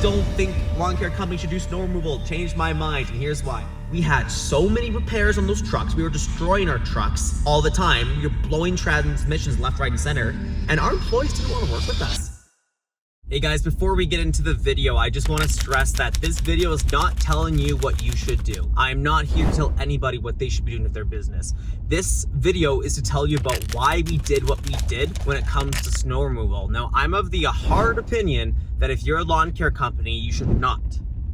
don't think lawn care companies should do snow removal. Changed my mind, and here's why. We had so many repairs on those trucks. We were destroying our trucks all the time. We were blowing transmissions left, right, and center, and our employees didn't want to work with us. Hey guys, before we get into the video, I just want to stress that this video is not telling you what you should do. I'm not here to tell anybody what they should be doing with their business. This video is to tell you about why we did what we did when it comes to snow removal. Now, I'm of the hard opinion that if you're a lawn care company, you should not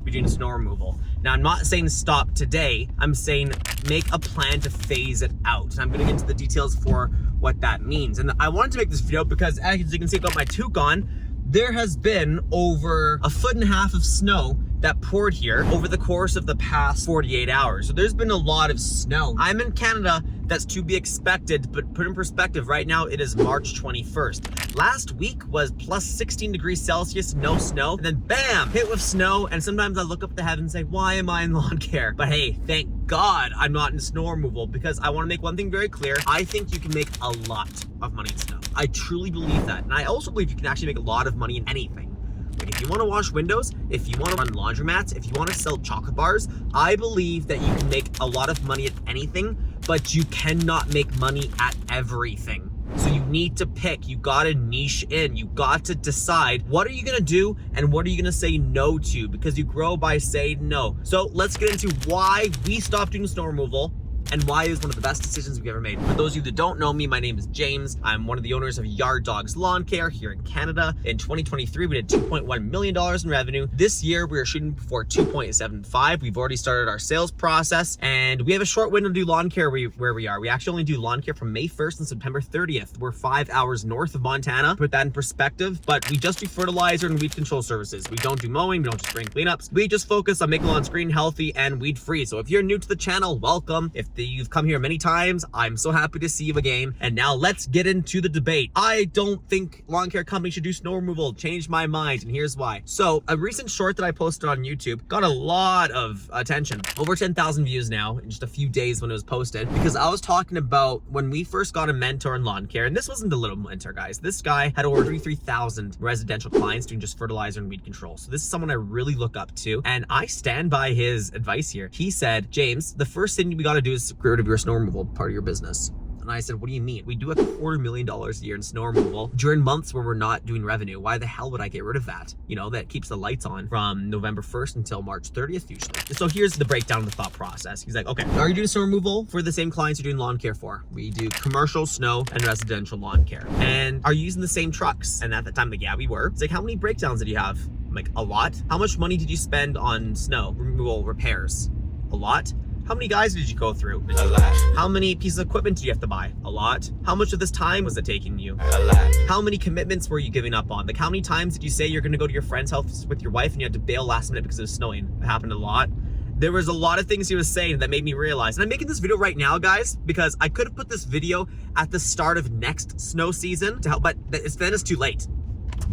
be doing snow removal. Now, I'm not saying stop today. I'm saying make a plan to phase it out. And I'm going to get into the details for what that means. And I wanted to make this video because, as you can see, I got my toque on. There has been over 1.5 feet of snow that poured here over the course of the past 48 hours. So there's been a lot of snow. I'm in Canada, that's to be expected, but put in perspective, right now it is March 21st. Last week was plus 16 degrees Celsius, no snow, and then bam, hit with snow. And sometimes I look up at the heavens and say, why am I in lawn care? But hey, thank God I'm not in snow removal, because I want to make one thing very clear. I think you can make a lot of money in snow. I truly believe that. And I also believe you can actually make a lot of money in anything. Like if you want to wash windows, if you want to run laundromats, if you want to sell chocolate bars, I believe that you can make a lot of money at anything, but you cannot make money at everything. So you need to pick, you gotta niche in, you got to decide what are you gonna do and what are you gonna say no to, because you grow by saying no. So let's get into why we stopped doing snow removal and why it is one of the best decisions we've ever made. For those of you that don't know me, my name is James. I'm one of the owners of Yard Dogs Lawn Care here in Canada. In 2023, we did $2.1 million in revenue. This year, we are shooting for 2.75. We've already started our sales process, and we have a short window to do lawn care where we are. We actually only do lawn care from May 1st and September 30th. We're 5 hours north of Montana. Put that in perspective, but we just do fertilizer and weed control services. We don't do mowing, we don't do spring cleanups. We just focus on making lawns green, healthy, and weed free. So if you're new to the channel, welcome. If you've come here many times, I'm so happy to see you again. And now let's get into the debate. I don't think lawn care companies should do snow removal. Changed my mind, and here's why. So a recent short that I posted on YouTube got a lot of attention. Over 10,000 views now in just a few days when it was posted, because I was talking about when we first got a mentor in lawn care, and this wasn't a little mentor, guys. This guy had over 33,000 residential clients doing just fertilizer and weed control. So this is someone I really look up to, and I stand by his advice here. He said, James, the first thing we got to do is get rid of your snow removal part of your business. And I said, what do you mean? We do $250,000 a year in snow removal during months where we're not doing revenue. Why the hell would I get rid of that? You know, that keeps the lights on from November 1st until March 30th usually. So here's the breakdown of the thought process. He's like, okay, are you doing snow removal for the same clients you're doing lawn care for? We do commercial, snow, and residential lawn care. And are you using the same trucks? And at the time, like, yeah, we were. It's like, how many breakdowns did you have? I'm like, a lot. How much money did you spend on snow removal repairs? A lot. How many guys did you go through? A lot. How many pieces of equipment did you have to buy? A lot. How much of this time was it taking you? A lot. How many commitments were you giving up on? Like, how many times did you say you're gonna go to your friend's house with your wife and you had to bail last minute because it was snowing? It happened a lot. There was a lot of things he was saying that made me realize, and I'm making this video right now, guys, because I could have put this video at the start of next snow season to help, but then it's too late.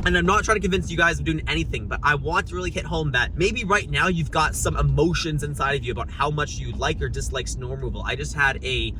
And I'm not trying to convince you guys of doing anything, but I want to really hit home that maybe right now you've got some emotions inside of you about how much you like or dislike snow removal. I just had a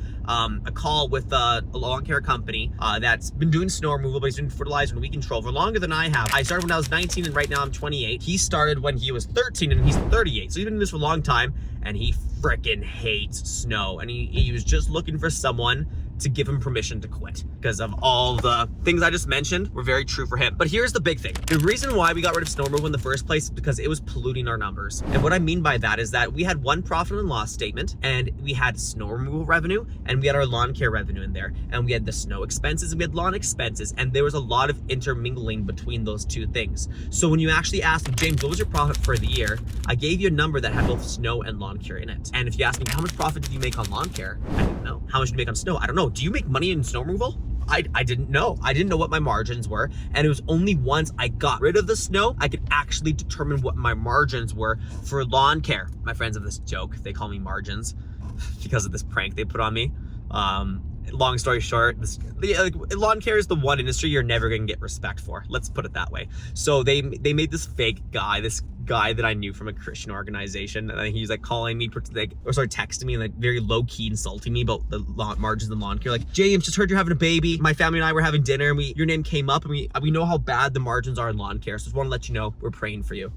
call with a lawn care company that's been doing snow removal, but he's doing fertilizer and weed control for longer than I have. I started when I was 19 and right now I'm 28. He started when he was 13 and he's 38. So he's been doing this for a long time, and he freaking hates snow. And he was just looking for someone to give him permission to quit because of all the things I just mentioned were very true for him. But here's the big thing. The reason why we got rid of snow removal in the first place is because it was polluting our numbers. And what I mean by that is that we had one profit and loss statement, and we had snow removal revenue, and we had our lawn care revenue in there, and we had the snow expenses and we had lawn expenses, and there was a lot of intermingling between those two things. So when you actually asked me, James, what was your profit for the year? I gave you a number that had both snow and lawn care in it. And if you ask me, how much profit did you make on lawn care? I didn't know. How much did you make on snow? I don't know. Do you make money in snow removal? I didn't know. I didn't know what my margins were. And it was only once I got rid of the snow, I could actually determine what my margins were for lawn care. My friends have this joke. They call me margins because of this prank they put on me. Long story short, lawn care is the one industry you're never gonna get respect for. Let's put it that way. So they made this fake guy, this guy that I knew from a Christian organization, and he was like calling me, texting me, like very low key insulting me about the margins in lawn care. Like, James, just heard you're having a baby. My family and I were having dinner, and your name came up, and we know how bad the margins are in lawn care. So just want to let you know we're praying for you.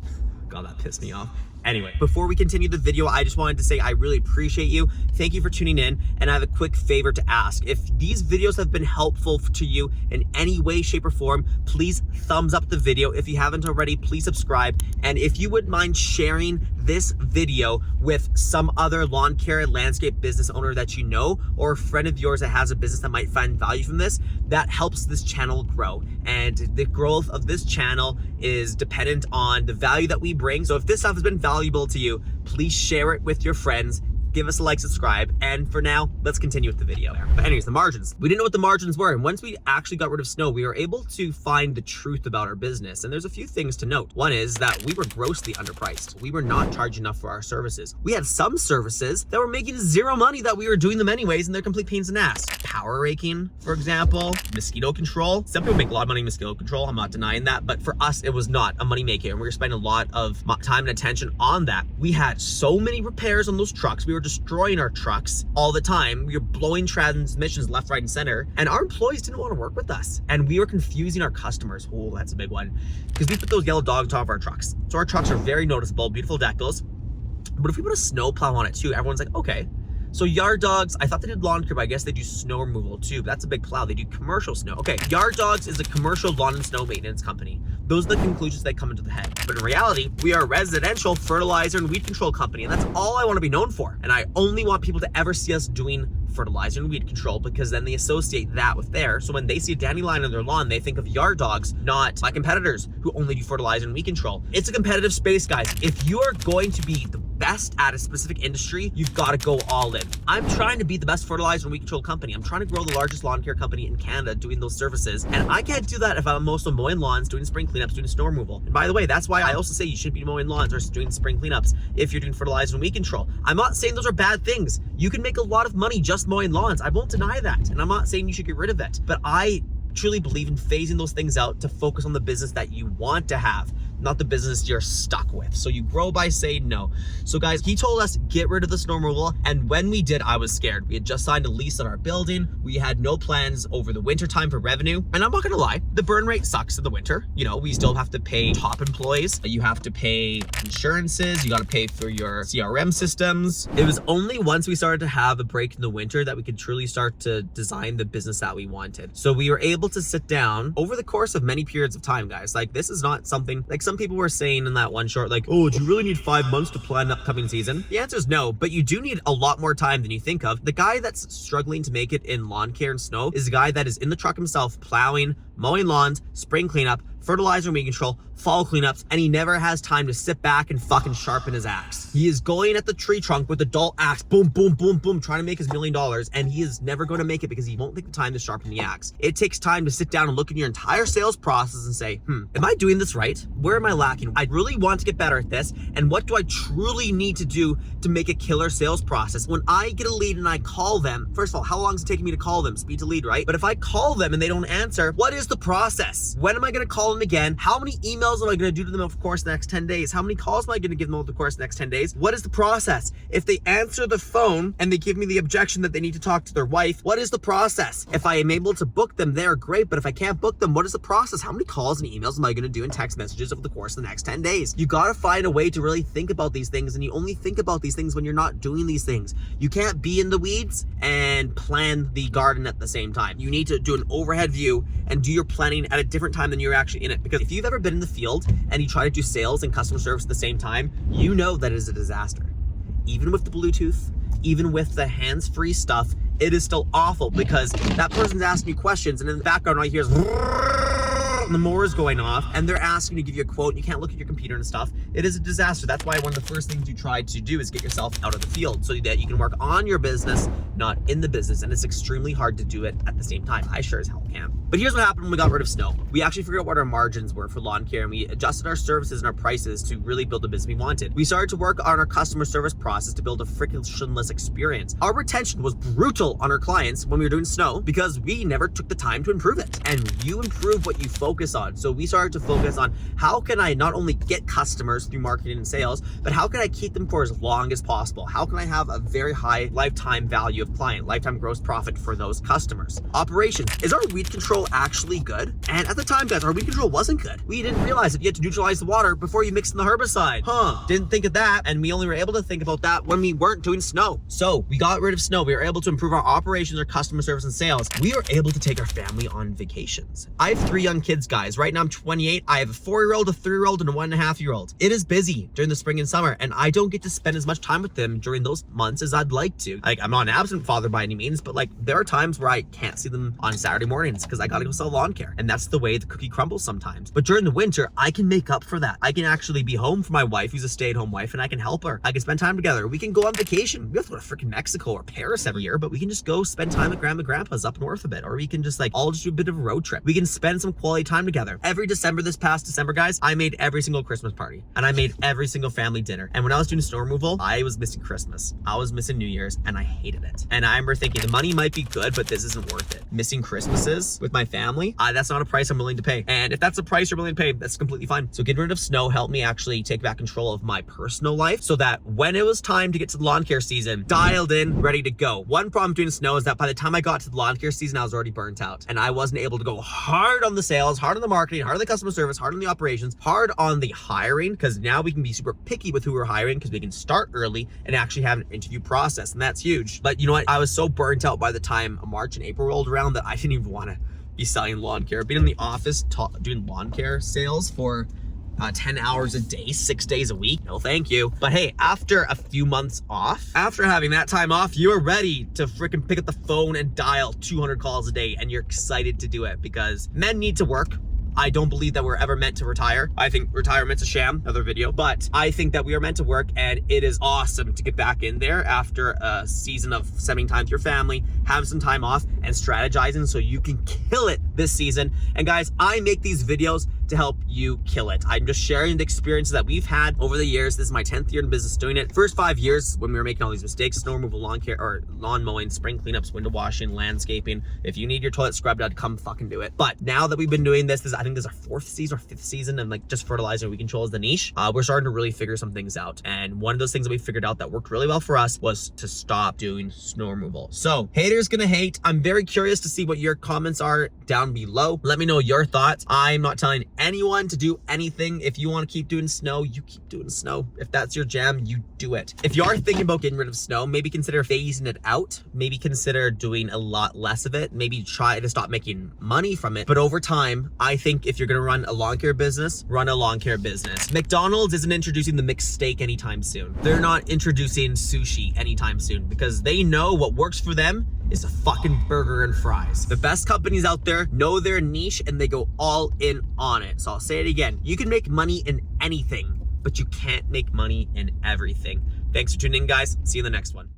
God, that pissed me off. Anyway, before we continue the video, I just wanted to say I really appreciate you. Thank you for tuning in, and I have a quick favor to ask. If these videos have been helpful to you in any way, shape, or form, please thumbs up the video. If you haven't already, please subscribe. And if you wouldn't mind sharing this video with some other lawn care and landscape business owner that you know, or a friend of yours that has a business that might find value from this, that helps this channel grow. And the growth of this channel is dependent on the value that we bring. So if this stuff has been valuable to you, please share it with your friends. Give us a like, subscribe, and for now, let's continue with the video. But anyways, the margins. We didn't know what the margins were, and once we actually got rid of snow, we were able to find the truth about our business, and there's a few things to note. One is that we were grossly underpriced. We were not charging enough for our services. We had some services that were making zero money that we were doing them anyways, and they're complete pains in the ass. Power raking, for example, mosquito control. Some people make a lot of money in mosquito control, I'm not denying that, but for us, it was not a money maker, and we were spending a lot of time and attention on that. We had so many repairs on those trucks. We were destroying our trucks all the time. We were blowing transmissions left, right, and center, and our employees didn't want to work with us, and we were confusing our customers. Oh, that's a big one, because we put those yellow dogs on top of our trucks, so our trucks are very noticeable, beautiful decals. But if we put a snow plow on it too, everyone's like, okay. So yard dogs, I thought they did lawn care, but I guess they do snow removal too. But that's a big plow. They do commercial snow. Okay, Yard Dogs is a commercial lawn and snow maintenance company. Those are the conclusions that come into the head. But in reality, we are a residential fertilizer and weed control company, and that's all I want to be known for. And I only want people to ever see us doing fertilizer and weed control, because then they associate that with there. So when they see a dandelion on their lawn, they think of Yard Dogs, not my competitors who only do fertilizer and weed control. It's a competitive space, guys. If you are going to be the best at a specific industry, you've got to go all in. I'm trying to be the best fertilizer and weed control company. I'm trying to grow the largest lawn care company in Canada doing those services, and I can't do that if I'm also mowing lawns, doing spring cleanups, doing snow removal. And by the way, that's why I also say you shouldn't be mowing lawns or doing spring cleanups if you're doing fertilizer and weed control. I'm not saying those are bad things. You can make a lot of money just mowing lawns. I won't deny that, and I'm not saying you should get rid of it, but I truly believe in phasing those things out to focus on the business that you want to have, not the business you're stuck with. So you grow by saying no. So guys, he told us get rid of the snow removal, and when we did, I was scared. We had just signed a lease on our building. We had no plans over the winter time for revenue, and I'm not gonna lie, the burn rate sucks in the winter. You know, we still have to pay top employees. You have to pay insurances. You got to pay for your CRM systems. It was only once we started to have a break in the winter that we could truly start to design the business that we wanted. So we were able to sit down over the course of many periods of time, guys. Like, this is not something like some people were saying in that one short, like, oh, do you really need 5 months to plan an upcoming season? The answer is no, but you do need a lot more time than you think of. The guy that's struggling to make it in lawn care and snow is a guy that is in the truck himself, plowing, mowing lawns, spring cleanup, fertilizer and weed control, fall cleanups, and he never has time to sit back and fucking sharpen his axe. He is going at the tree trunk with a dull axe, boom, boom, boom, boom, trying to make his $1 million, and he is never going to make it because he won't take the time to sharpen the axe. It takes time to sit down and look at your entire sales process and say, am I doing this right? Where am I lacking? I really want to get better at this, and what do I truly need to do to make a killer sales process? When I get a lead and I call them, first of all, how long is it taking me to call them? Speed to lead, right? But if I call them and they don't answer, what is the process? When am I going to call them again? How many emails am I going to do to them over the course of the next 10 days? How many calls am I going to give them over the course of the next 10 days? What is the process? If they answer the phone and they give me the objection that they need to talk to their wife, what is the process? If I am able to book them, they're great, but if I can't book them, what is the process? How many calls and emails am I going to do in text messages over the course of the next 10 days? You got to find a way to really think about these things, and you only think about these things when you're not doing these things. You can't be in the weeds and plan the garden at the same time. You need to do an overhead view and do your planning at a different time than you're actually in it, because if you've ever been in the field and you try to do sales and customer service at the same time, you know that it is a disaster. Even with the Bluetooth, even with the hands-free stuff, it is still awful, because that person's asking you questions and in the background all you hear is the mower is going off and they're asking to give you a quote and you can't look at your computer and stuff. It is a disaster. That's why one of the first things you try to do is get yourself out of the field so that you can work on your business, not in the business. And it's extremely hard to do it at the same time. I sure as hell can. But here's what happened when we got rid of snow. We actually figured out what our margins were for lawn care, and we adjusted our services and our prices to really build the business we wanted. We started to work on our customer service process to build a frictionless experience. Our retention was brutal on our clients when we were doing snow because we never took the time to improve it. And you improve what you focus on. So we started to focus on how can I not only get customers through marketing and sales, but how can I keep them for as long as possible? How can I have a very high lifetime value of client, lifetime gross profit for those customers? Operations. Is our weed weed control actually good? And at the time, guys, our weed control wasn't good. We didn't realize that you had to neutralize the water before you mix in the herbicide. Didn't think of that. And we only were able to think about that when we weren't doing snow. So we got rid of snow. We were able to improve our operations, our customer service and sales. We were able to take our family on vacations. I have 3 young kids, guys. Right now I'm 28. I have a 4-year-old, a 3-year-old, and a 1.5-year-old. It is busy during the spring and summer, and I don't get to spend as much time with them during those months as I'd like to. Like, I'm not an absent father by any means, but like there are times where I can't see them on Saturday mornings because I gotta go sell lawn care. And that's the way the cookie crumbles sometimes. But during the winter, I can make up for that. I can actually be home for my wife, who's a stay-at-home wife, and I can help her. I can spend time together. We can go on vacation. We have to go to freaking Mexico or Paris every year, but we can just go spend time with grandma and grandpa's up north a bit, or we can just like all just do a bit of a road trip. We can spend some quality time together. Every December, this past December, guys, I made every single Christmas party and I made every single family dinner. And when I was doing snow removal, I was missing Christmas. I was missing New Year's and I hated it. And I remember thinking the money might be good, but this isn't worth it. Missing Christmases with my family, that's not a price I'm willing to pay. And if that's a price you're willing to pay, that's completely fine. So getting rid of snow helped me actually take back control of my personal life so that when it was time to get to the lawn care season, dialed in, ready to go. One problem doing snow is that by the time I got to the lawn care season, I was already burnt out and I wasn't able to go hard on the sales, hard on the marketing, hard on the customer service, hard on the operations, hard on the hiring, because now we can be super picky with who we're hiring because we can start early and actually have an interview process, and that's huge. But you know what? I was so burnt out by the time March and April rolled around that I didn't even want to be selling lawn care. Being in the office doing lawn care sales for 10 hours a day, 6 days a week, no thank you. But hey, after a few months off, after having that time off, you are ready to freaking pick up the phone and dial 200 calls a day, and you're excited to do it because men need to work. I don't believe that we're ever meant to retire. I think retirement's a sham, another video, but I think that we are meant to work, and it is awesome to get back in there after a season of spending time with your family, have some time off, and strategizing so you can kill it this season. And guys, I make these videos to help you kill it. I'm just sharing the experiences that we've had over the years. This is my 10th year in business doing it. First 5 years when we were making all these mistakes, snow removal, lawn care, or lawn mowing, spring cleanups, window washing, landscaping. If you need your toilet scrubbed, I'd come fucking do it. But now that we've been doing this, I think this is our 4th season or 5th season, and like just fertilizer we control is the niche. We're starting to really figure some things out. And one of those things that we figured out that worked really well for us was to stop doing snow removal. So haters gonna hate. I'm very curious to see what your comments are down below. Let me know your thoughts. I'm not telling anyone to do anything. If you want to keep doing snow, you keep doing snow. If that's your jam, you do it. If you are thinking about getting rid of snow, maybe consider phasing it out. Maybe consider doing a lot less of it. Maybe try to stop making money from it. But over time, I think if you're going to run a lawn care business, run a lawn care business. McDonald's isn't introducing the mixed steak anytime soon. They're not introducing sushi anytime soon because they know what works for them is a fucking burger and fries. The best companies out there know their niche and they go all in on it. So I'll say it again. You can make money in anything, but you can't make money in everything. Thanks for tuning in, guys. See you in the next one.